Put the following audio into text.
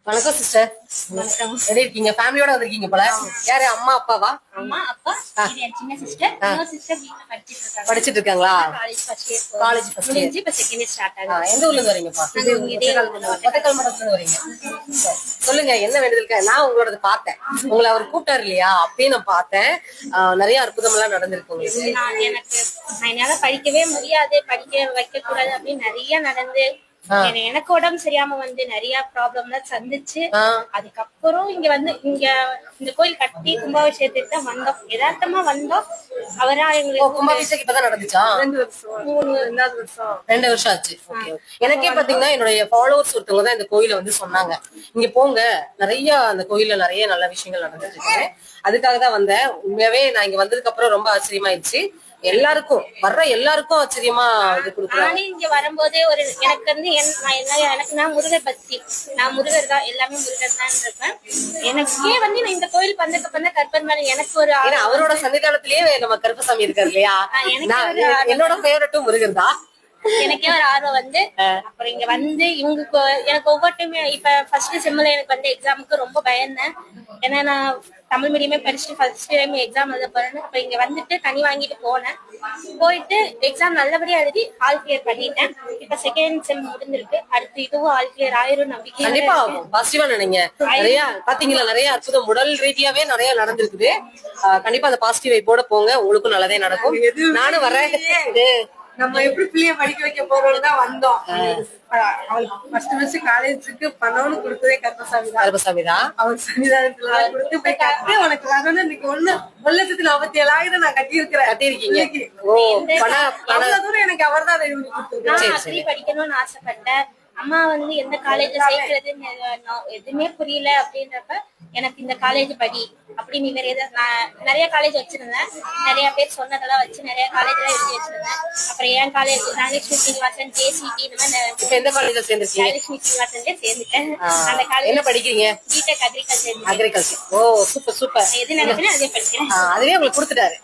வணக்கம் சிஸ்டர். வணக்கம். எப்படி இருக்கீங்க? ஃபேமிலியோட வந்திருக்கீங்க போல. யாரு, அம்மா அப்பாவா? அம்மா அப்பா, இது என் சின்ன சிஸ்டர். இன்னொரு சிஸ்டர் வீட்ல படிச்சிட்டு இருக்காங்களா? College first year. College first year. இப்ப செகண்ட் இயர் ஸ்டார்ட் ஆகுது. எந்த ஊர்ல இருந்து வரீங்கப்பா? கொத்தக்கல் மடத்துல இருந்து வரீங்க. சொல்லுங்க, என்ன வேண்டியது? நான் உங்களோட பார்த்தேன், உங்களை அவர் கூப்பிட்டாரு இல்லையா, அப்பயே நான் பார்த்தேன். நிறைய அற்புதம் எல்லாம் நடந்திருக்கு உங்களுக்கு. என்னால படிக்கவே முடியாது, படிக்க வைக்க கூடாது அப்படின்னு நிறைய நடந்து எனக்கு உடம்பு சரியாம வந்து நிறைய ப்ராப்ளம் எல்லாம் சந்திச்சு, அதுக்கப்புறம் இங்க இந்த கோயில் கட்டி கும்பாபிஷேகத்துக்கு தான் வந்தோம். யதார்த்தமா வந்தோம். அவரா எங்களுக்கு கும்பாபிஷேகம் இப்பதான் நடந்துச்சா? 2 வருஷம் ஆச்சு. எனக்கே பாத்தீங்கன்னா என்னுடைய ஃபாலோவர்ஸ் ஒருத்தவங்க தான் இந்த கோயில வந்து சொன்னாங்க, இங்க போங்க, நிறைய அந்த கோயில்ல நிறைய நல்ல விஷயங்கள் நடந்துட்டு இருக்கு. அதுக்காக தான் வந்தேன். உண்மையாவே நான் இங்க வந்ததுக்கு அப்புறம் ரொம்ப ஆச்சரியமாயிடுச்சு. எல்லாருக்கும் வர்ற எல்லாருக்கும் ஆச்சரியமா இது கொடுக்குறாங்க. இங்க வரும்போதே ஒரு எனக்கு வந்து எனக்கு நான் முருகர் பக்தி, நான் முருகர் தான், எல்லாமே முருகர் தான் இருப்பேன். எனக்கே வந்து நான் இந்த கோயிலுக்கு வந்ததுக்கு கற்பன் மேல எனக்கு ஒரு அவரோட சன்னிதானத்திலேயே நம்ம கருப்பசாமி இருக்காரு இல்லையா, என்னோட ஃபேவரட்டும் முருகர் தான். எனக்கே ஒரு ஆர்வம் வந்து அப்புறம் இங்க வந்து இவங்க எனக்கு ஒவ்வொருட்டுமே இப்ப ஃபர்ஸ்ட் செம்ல எனக்கு வந்து எக்ஸாமுக்கு ரொம்ப பயந்தேன். ஏன்னா நான் தமிழ் மீடியமே படிச்சுட்டு ஃபர்ஸ்ட் டைம் எக்ஸாம் எழுத போறேன்னு. அப்ப இங்க வந்துட்டு தனி வாங்கிட்டு போனேன். போயிட்டு எக்ஸாம் நல்லபடியா எழுதி ஆல் கிளியர் பண்ணிட்டேன். இப்ப செகண்ட் செம் முடிஞ்சிருக்கு. அடுத்து இதுவும் ஆல் கிளியர் ஆயிரும் நம்பிக்கை. கண்டிப்பா பாசிட்டிவா நினைங்க. நிறைய பாத்தீங்களா, நிறைய அற்புதம் உடல் ரீதியாவே நிறைய நடந்திருக்குது. கண்டிப்பா அந்த பாசிட்டிவ் வைப்போட போங்க, உங்களுக்கும் நல்லதே நடக்கும். நானும் வரேன். நம்ம எப்படி பிள்ளைய படிக்க வைக்க போறோம்னு தான் வந்தோம். அவளுக்கு ஃபர்ஸ்ட் காலேஜுக்கு பணம்னு கொடுத்ததே கருப்பசாமி தான். அவர் சன்னிதானத்துல கொடுத்து போய் கட்டி உனக்கு வரணும். இன்னைக்கு 1,47,000 நான் கட்டியிருக்கேன். அவ்வளவு தூரம் எனக்கு அவர் தான் படிக்கணும்னு ஆசைப்பட்டேன். அம்மா வந்து எந்த காலேஜ்ல சேர்க்கறதுன்னு எதுவுமே புரியல. அப்படின்றப்ப எனக்கு இந்த காலேஜ் படி அப்படின்னு நான் நிறைய காலேஜ் வச்சிருந்தேன். நிறைய பேர் சொன்னதெல்லாம் வச்சு நிறைய காலேஜ் எல்லாம் எழுதி வச்சிருந்தேன். அப்புறம் என் காலேஜ் தனலட்சுமி சீனிவாசன், JCT, இந்த மாதிரி எந்த காலேஜ்ல சேர்ந்துருக்கீங்க? தனலட்சுமி சீனிவாசன்ல சேர்ந்துட்டேன். அந்த காலேஜ் என்ன படிக்கிறீங்க? BTech agriculture. Oh super super. எது நினைக்கிறேன் அதே படிக்கிறேன். அதுவே உங்களுக்கு கொடுத்துட்டாரு.